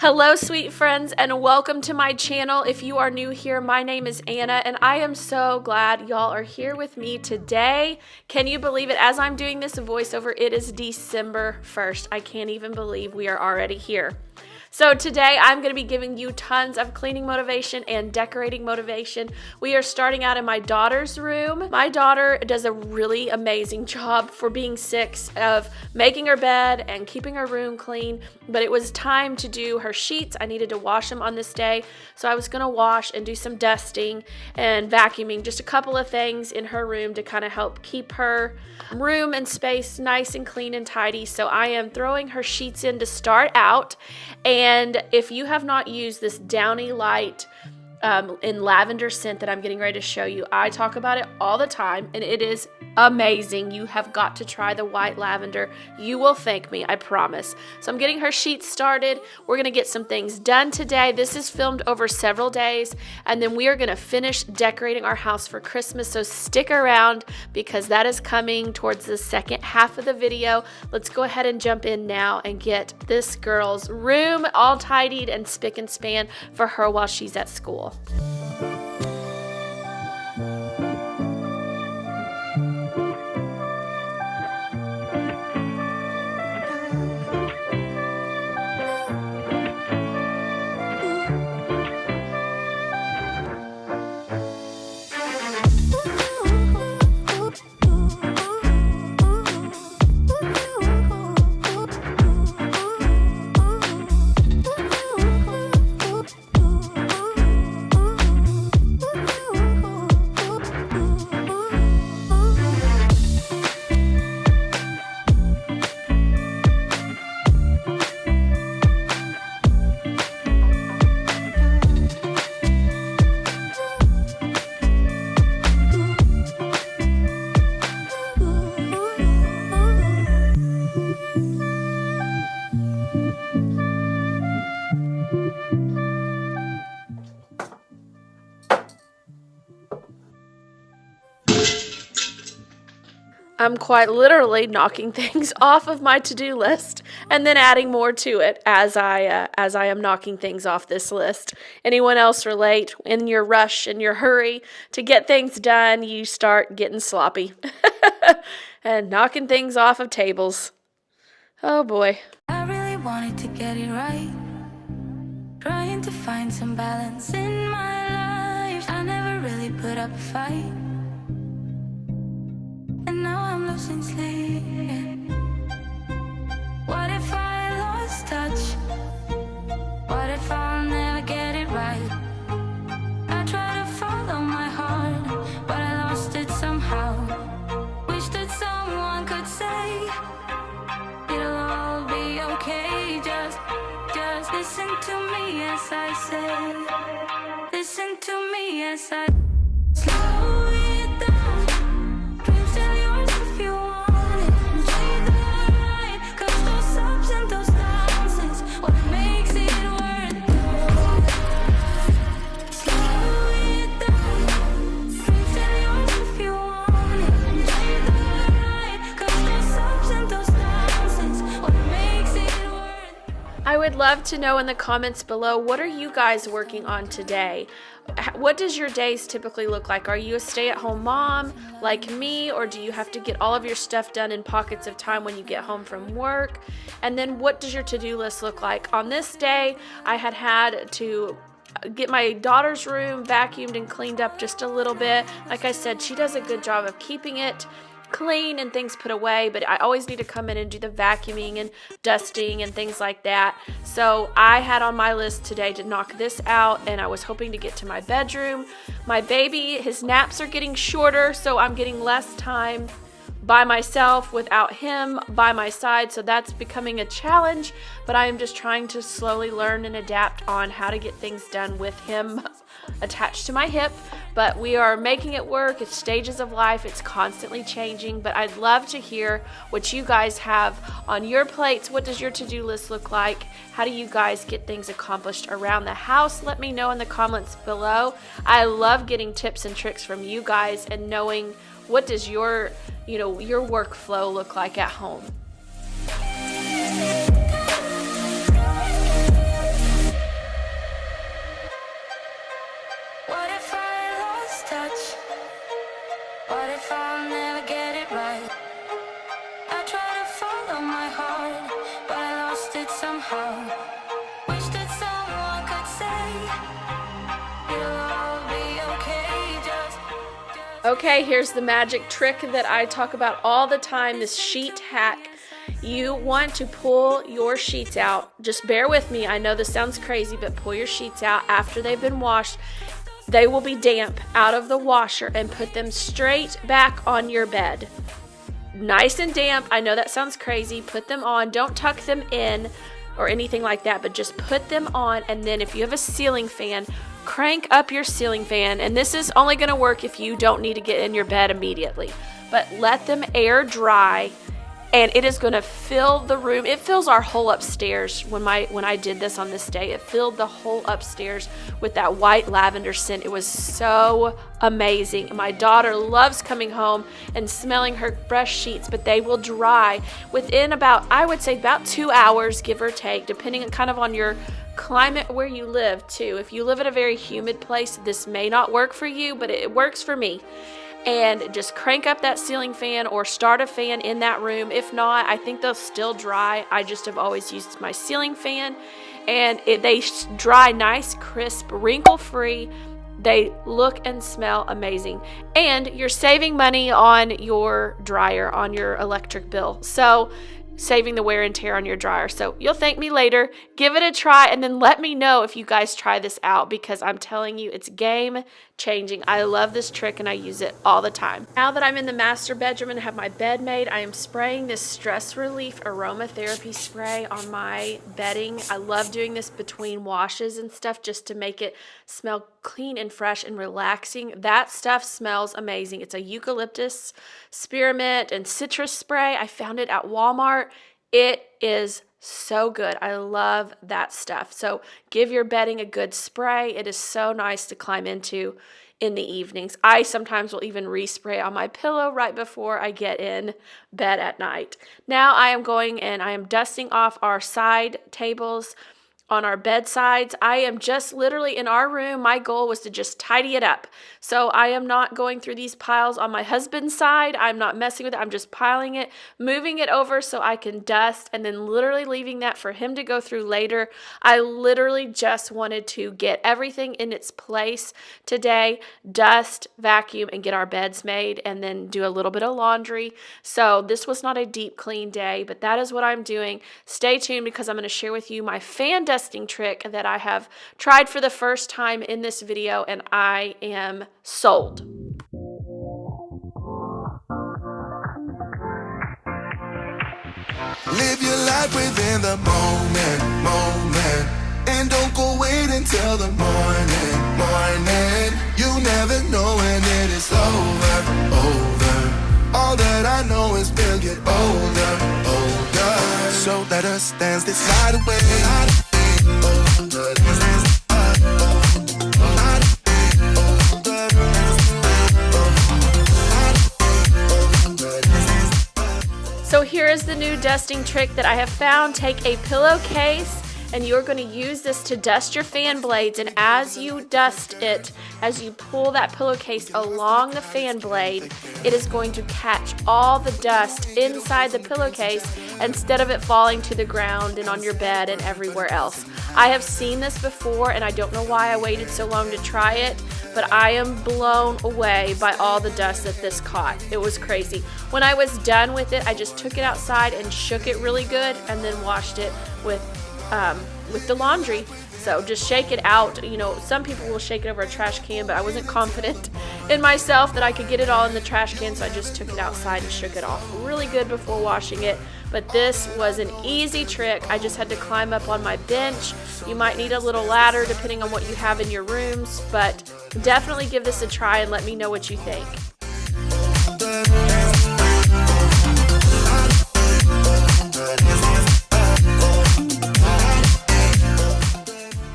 Hello, sweet friends, and welcome to my channel. If you are new here, my name is Anna, and I am so glad y'all are here with me today. Can you believe it? As I'm doing this voiceover, it is December 1st. I can't even believe we are already here. So today I'm going to be giving you tons of cleaning motivation and decorating motivation. We are starting out in my daughter's room. My daughter does a really amazing job for being 6 of making her bed and keeping her room clean, but it was time to do her sheets. I needed to wash them on this day, so I was going to wash and do some dusting and vacuuming, just a couple of things in her room to kind of help keep her room and space nice and clean and tidy. So I am throwing her sheets in to start out. And if you have not used this Downy Light in lavender scent that I'm getting ready to show you, I talk about it all the time and it is amazing. You have got to try the white lavender. You will thank me, I promise. So I'm getting her sheets started. We're going to get some things done today. This is filmed over several days, and then we are going to finish decorating our house for Christmas. So stick around because that is coming towards the second half of the video. Let's go ahead and jump in now and get this girl's room all tidied and spick and span for her while she's at school. I'm quite literally knocking things off of my to-do list and then adding more to it as I am knocking things off this list. Anyone else relate? In your rush and your hurry to get things done, you start getting sloppy and knocking things off of tables. Oh boy. I really wanted to get it right, trying to find some balance in my life. I never really put up a fight, and now I'm losing sleep. What if I lost touch? What if I'll never get it right? I try to follow my heart, but I lost it somehow. Wish that someone could say it'll all be okay. Just listen to me as I say. Listen to me as I slow it down. Dreams are yours if you want it. Enjoy the ride, 'cause those ups and those downs is what makes it worth it. Slow it down. Dreams are yours if you want it. Enjoy the ride, 'cause those ups and those downs is what makes it worth it. I would love to know in the comments below, what are you guys working on today? What does your days typically look like? Are you a stay-at-home mom like me, or do you have to get all of your stuff done in pockets of time when you get home from work? And then what does your to-do list look like? On this day, I had to get my daughter's room vacuumed and cleaned up just a little bit. Like I said, she does a good job of keeping it clean and things put away, but I always need to come in and do the vacuuming and dusting and things like that. So I had on my list today to knock this out, and I was hoping to get to my bedroom. My baby, his naps are getting shorter, so I'm getting less time by myself without him by my side, so that's becoming a challenge, but I am just trying to slowly learn and adapt on how to get things done with him attached to my hip. But we are making it work. It's stages of life. It's constantly changing, but I'd love to hear what you guys have on your plates. What does your to-do list look like? How do you guys get things accomplished around the house? Let me know in the comments below. I love getting tips and tricks from you guys and knowing what does your workflow look like at home. never get it right. I try to follow my heart, but I lost it somehow. Wish that someone could say it'll all be okay. Just Okay, here's the magic trick that I talk about all the time, this sheet hack. You want to pull your sheets out. Just bear with me. I know this sounds crazy, but pull your sheets out after they've been washed. They will be damp out of the washer, and put them straight back on your bed. Nice and damp. I know that sounds crazy. Put them on. Don't tuck them in or anything like that, but just put them on. And then if you have a ceiling fan, crank up your ceiling fan. And this is only going to work if you don't need to get in your bed immediately. But let them air dry, and it is going to fill the room. It fills our whole upstairs. When I did this on this day, it filled the whole upstairs with that white lavender scent. It was so amazing. My daughter loves coming home and smelling her fresh sheets, but they will dry within about, I would say, about 2 hours, give or take, depending kind of on your climate where you live too. If you live in a very humid place, this may not work for you, but it works for me. And just crank up that ceiling fan or start a fan in that room. If not, I think they'll still dry. I just have always used my ceiling fan, and they dry nice, crisp, wrinkle-free. They look and smell amazing. And you're saving money on your dryer, on your electric bill. So saving the wear and tear on your dryer. So you'll thank me later. Give it a try, and then let me know if you guys try this out, because I'm telling you, it's game changing. I love this trick and I use it all the time. Now that I'm in the master bedroom and have my bed made, I am spraying this stress relief aromatherapy spray on my bedding. I love doing this between washes and stuff just to make it smell clean and fresh and relaxing. That stuff smells amazing. It's a eucalyptus, spearmint, and citrus spray. I found it at Walmart. It is so good. I love that stuff. So give your bedding a good spray. It is so nice to climb into in the evenings. I sometimes will even respray on my pillow right before I get in bed at night. Now I am going and I am dusting off our side tables on our bedsides. I am just literally in our room. My goal was to just tidy it up. So I am not going through these piles on my husband's side. I'm not messing with it. I'm just piling it, moving it over so I can dust, and then literally leaving that for him to go through later. I literally just wanted to get everything in its place today, dust, vacuum, and get our beds made, and then do a little bit of laundry. So this was not a deep clean day, but that is what I'm doing. Stay tuned, because I'm going to share with you my fan dusting trick that I have tried for the first time in this video, and I am sold. Live your life within the moment, and don't go wait until the morning. You never know when it is over. All that I know is we'll get older. So let us dance this night away. So here is the new dusting trick that I have found. Take a pillowcase, and you're going to use this to dust your fan blades, and as you dust it, as you pull that pillowcase along the fan blade, it is going to catch all the dust inside the pillowcase instead of it falling to the ground and on your bed and everywhere else. I have seen this before, and I don't know why I waited so long to try it, but I am blown away by all the dust that this caught. It was crazy. When I was done with it, I just took it outside and shook it really good, and then washed it with the laundry. So just shake it out. You know, some people will shake it over a trash can, but I wasn't confident in myself that I could get it all in the trash can, so I just took it outside and shook it off really good before washing it. But this was an easy trick. I just had to climb up on my bench. You might need a little ladder depending on what you have in your rooms, but definitely give this a try and let me know what you think.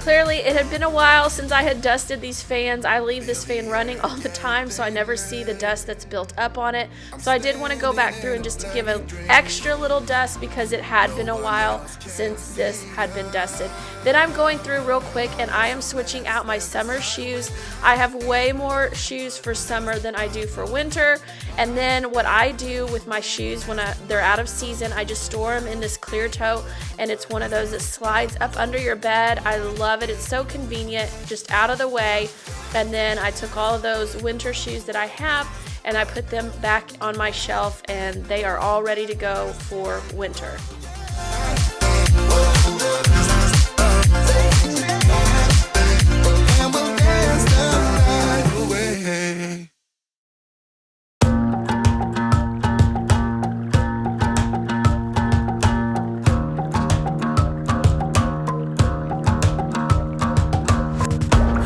Clearly, it had been a while since I had dusted these fans. I leave this fan running all the time, so I never see the dust that's built up on it. So I did want to go back through and just to give an extra little dust because it had been a while since this had been dusted. Then I'm going through real quick and I am switching out my summer shoes. I have way more shoes for summer than I do for winter. And then what I do with my shoes when they're out of season, I just store them in this clear tote, and it's one of those that slides up under your bed. I love it. It's so convenient, just out of the way. And then I took all of those winter shoes that I have and I put them back on my shelf, and they are all ready to go for winter.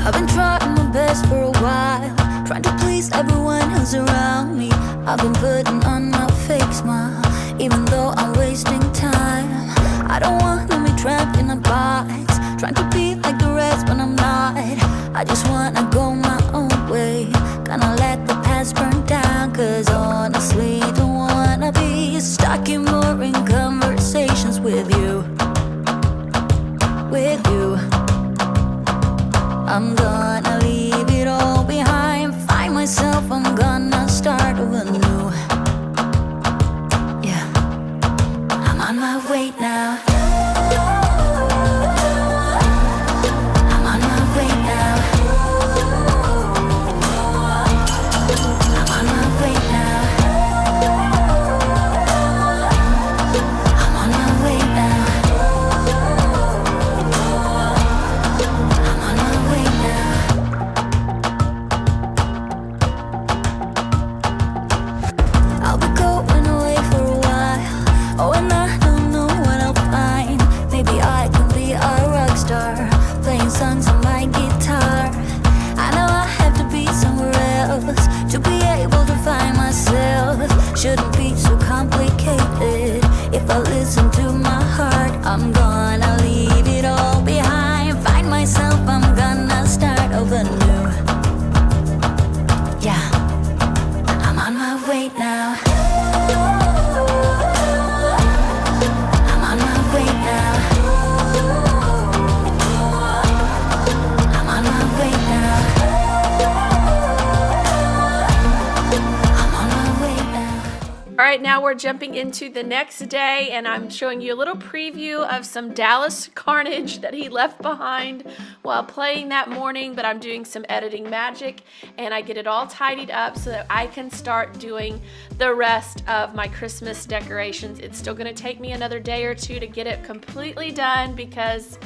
I've been trying my best for a while, trying to please everyone who's around me. I've been putting on my fake smile, even though I'm wasting time. I don't wanna be trapped in a box, trying to be like the rest but I'm not. I just wanna go my own way, gonna let the past burn down. Cause honestly, don't wanna be stuck in boring conversations with you. With you, I'm gonna leave it all behind, find myself, I'm gonna start over new. Yeah, I'm on my way now. I'm on my way now. I'm on my way now. I'm on my way now. I'm on my way now. I'll be going away for a while. Oh, and I don't know what I'll find. Maybe I can be a rock star, playing songs on my guitar. I know I have to be somewhere else to be able to find myself. Shouldn't be so complicated. If I listen to my heart, I'm gonna leave it all behind, find myself, I'm gonna start over new. Yeah, I'm on my way now. I'm on my way now. I'm on my way now. I'm on my way now. All right, now we're jumping into the next day, and I'm showing you a little preview of some Dallas carnage that he left behind while playing that morning, but I'm doing some editing magic, and I get it all tidied up so that I can start doing the rest of my Christmas decorations. It's still gonna take me another day or two to get it completely done because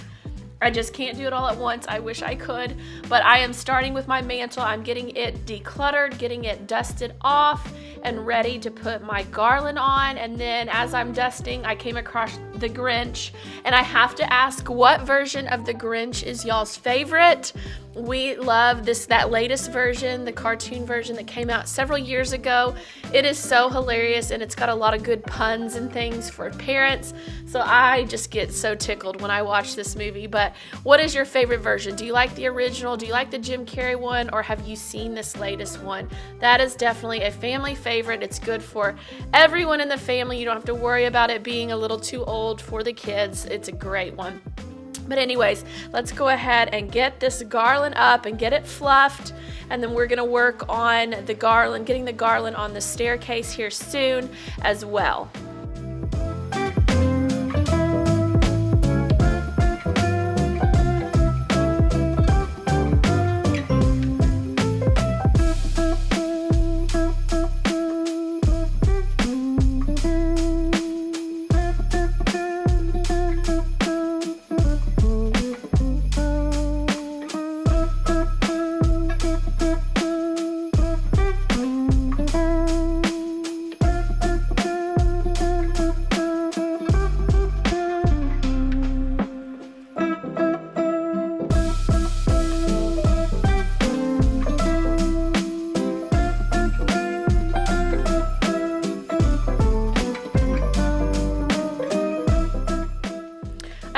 I just can't do it all at once. I wish I could, but I am starting with my mantle. I'm getting it decluttered, getting it dusted off and ready to put my garland on. And then as I'm dusting, I came across the Grinch, and I have to ask, what version of the Grinch is y'all's favorite? We love that latest version, the cartoon version that came out several years ago. It is so hilarious, and it's got a lot of good puns and things for parents. So I just get so tickled when I watch this movie. But what is your favorite version? Do you like the original? Do you like the Jim Carrey one? Or have you seen this latest one? That is definitely a family favorite. It's good for everyone in the family. You don't have to worry about it being a little too old for the kids. It's a great one. But anyways, let's go ahead and get this garland up and get it fluffed, and then we're gonna work on the garland, getting the garland on the staircase here soon as well.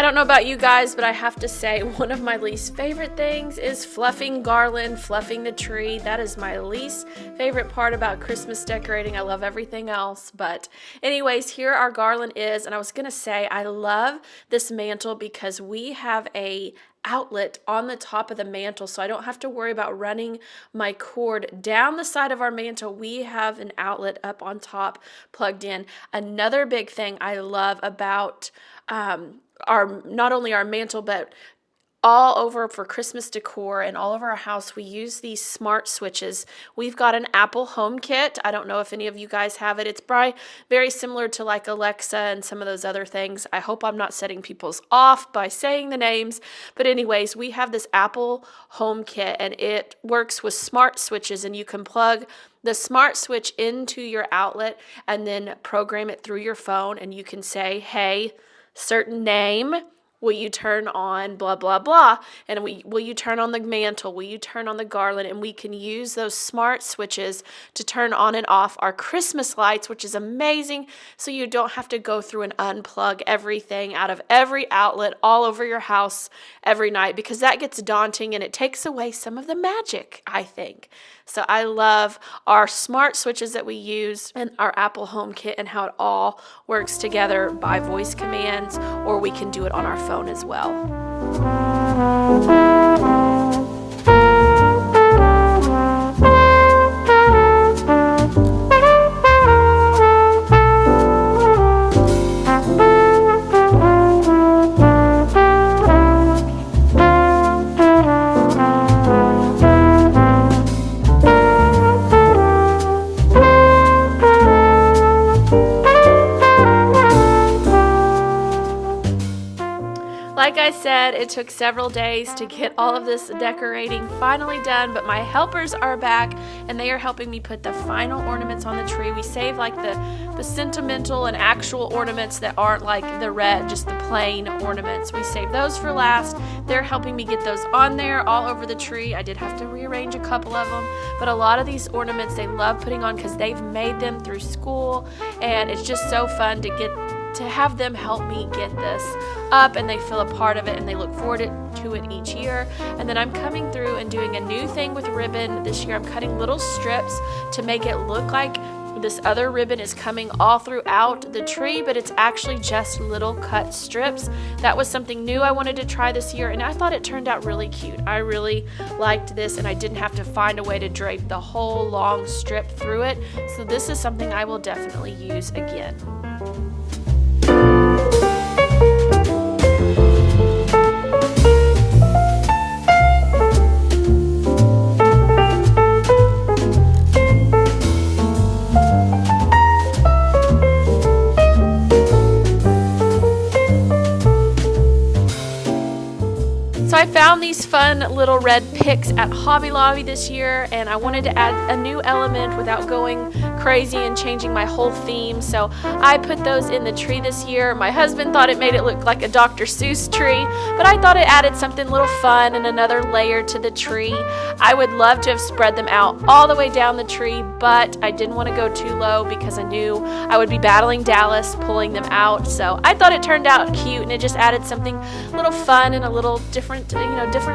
don't know about you guys, but I have to say one of my least favorite things is fluffing garland, fluffing the tree. That is my least favorite part about Christmas decorating. I love everything else, but anyways, here our garland is, and I was gonna say I love this mantle because we have a outlet on the top of the mantle, so I don't have to worry about running my cord down the side of our mantle. We have an outlet up on top plugged in. Another big thing I love about our, not only our mantle, but all over for Christmas decor and all over our house, we use these smart switches. We've got an Apple Home Kit. I don't know if any of you guys have it. It's probably very similar to like Alexa and some of those other things. I hope I'm not setting people's off by saying the names. But anyways, we have this Apple Home Kit and it works with smart switches, and you can plug the smart switch into your outlet and then program it through your phone, and you can say, hey, certain name, will you turn on blah, blah, blah? And will you turn on the mantle? Will you turn on the garland? And we can use those smart switches to turn on and off our Christmas lights, which is amazing. So you don't have to go through and unplug everything out of every outlet all over your house every night, because that gets daunting and it takes away some of the magic, I think. So I love our smart switches that we use and our Apple Home Kit and how it all works together by voice commands, or we can do it on our phone as well. Like I said, it took several days to get all of this decorating finally done, but my helpers are back and they are helping me put the final ornaments on the tree. We save like the sentimental and actual ornaments that aren't like the red, just the plain ornaments. We save those for last. They're helping me get those on there all over the tree. I did have to rearrange a couple of them, but a lot of these ornaments they love putting on because they've made them through school, and it's just so fun to have them help me get this up, and they feel a part of it and they look forward to it each year. And then I'm coming through and doing a new thing with ribbon this year. I'm cutting little strips to make it look like this other ribbon is coming all throughout the tree, but it's actually just little cut strips. That was something new I wanted to try this year, and I thought it turned out really cute. I really liked this, and I didn't have to find a way to drape the whole long strip through it. So this is something I will definitely use again. So I found these fun little red picks at Hobby Lobby this year, and I wanted to add a new element without going crazy and changing my whole theme. So I put those in the tree this year. My husband thought it made it look like a Dr. Seuss tree, but I thought it added something a little fun and another layer to the tree. I would love to have spread them out all the way down the tree, but I didn't want to go too low because I knew I would be battling Dallas pulling them out. So I thought it turned out cute, and it just added something a little fun and a little different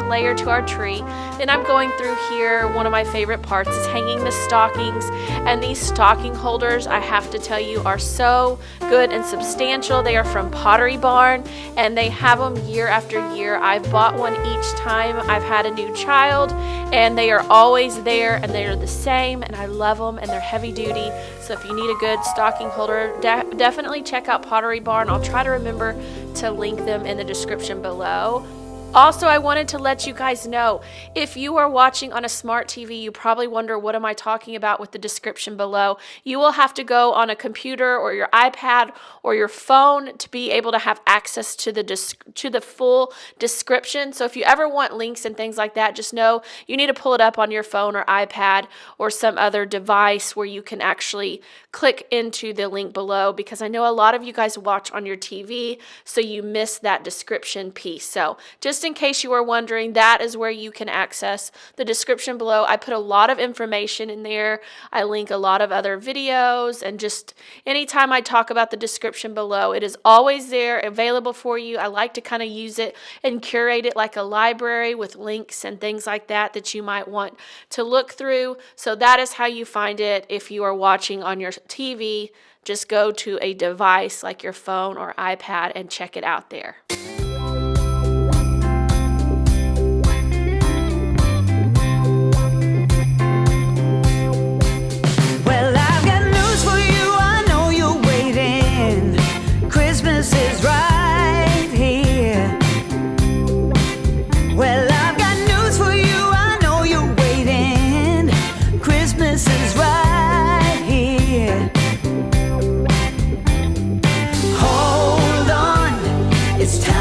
layer to our tree. Then I'm going through here. One of my favorite parts is hanging the stockings, and these stocking holders, I have to tell you, are so good and substantial. They are from Pottery Barn, and they have them year after year. I've bought one each time I've had a new child, and they are always there, and they are the same, and I love them, and they're heavy duty. So if you need a good stocking holder, definitely check out Pottery Barn. I'll try to remember to link them in the description below. Also, I wanted to let you guys know, if you are watching on a smart TV, you probably wonder, what am I talking about with the description below? You will have to go on a computer or your iPad or your phone to be able to have access to the full description. So if you ever want links and things like that, just know you need to pull it up on your phone or iPad or some other device where you can actually click into the link below, because I know a lot of you guys watch on your TV, so you miss that description piece. So just just in case you are wondering, that is where you can access the description below. I put a lot of information in there. I link a lot of other videos, and just anytime I talk about the description below, it is always there available for you. I like to kind of use it and curate it like a library with links and things like that that you might want to look through. So that is how you find it. If you are watching on your TV, just go to a device like your phone or iPad and check it out there. Well, I've got news for you. I know you're waiting. Christmas is right here. Well, I've got news for you. I know you're waiting. Christmas is right here. Hold on, it's time.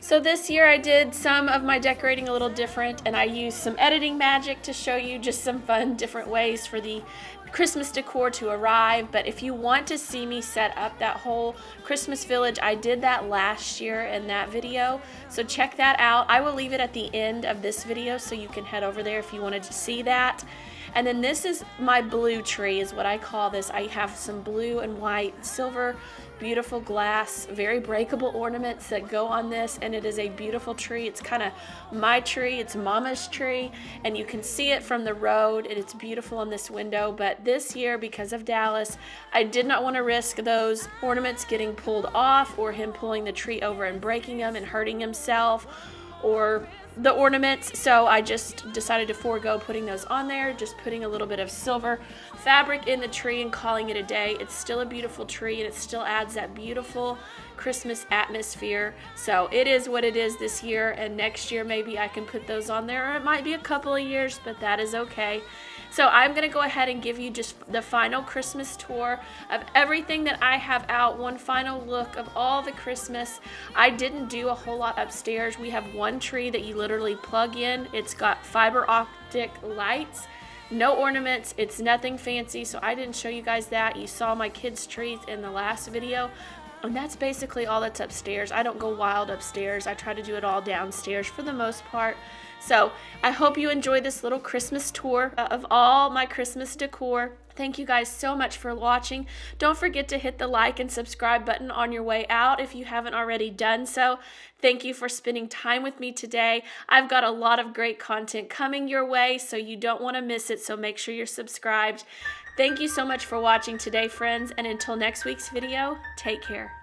So this year I did some of my decorating a little different, and I used some editing magic to show you just some fun different ways for the Christmas decor to arrive. But if you want to see me set up that whole Christmas village, I did that last year in that video, so check that out. I will leave it at the end of this video so you can head over there if you wanted to see that. And then this is my blue tree, is what I call this. I have some blue and white, silver, beautiful glass, very breakable ornaments that go on this, and it is a beautiful tree. It's kind of my tree, it's Mama's tree, and you can see it from the road, and it's beautiful in this window. But this year, because of Dallas, I did not want to risk those ornaments getting pulled off, or him pulling the tree over and breaking them and hurting himself, or the ornaments, so I just decided to forego putting those on there, just putting a little bit of silver fabric in the tree and calling it a day. It's still a beautiful tree, and it still adds that beautiful Christmas atmosphere. So it is what it is this year, and next year maybe I can put those on there, or it might be a couple of years, but that is okay. So I'm going to go ahead and give you just the final Christmas tour of everything that I have out, one final look of all the Christmas. I didn't do a whole lot upstairs. We have one tree that you literally plug in. It's got fiber optic lights, no ornaments, it's nothing fancy, so I didn't show you guys that. You saw my kids' trees in the last video. And that's basically all that's upstairs. I don't go wild upstairs. I try to do it all downstairs for the most part. So I hope you enjoy this little Christmas tour of all my Christmas decor. Thank you guys so much for watching. Don't forget to hit the like and subscribe button on your way out if you haven't already done so. Thank you for spending time with me today. I've got a lot of great content coming your way, so you don't want to miss it, so make sure you're subscribed. Thank you so much for watching today, friends, and until next week's video, take care.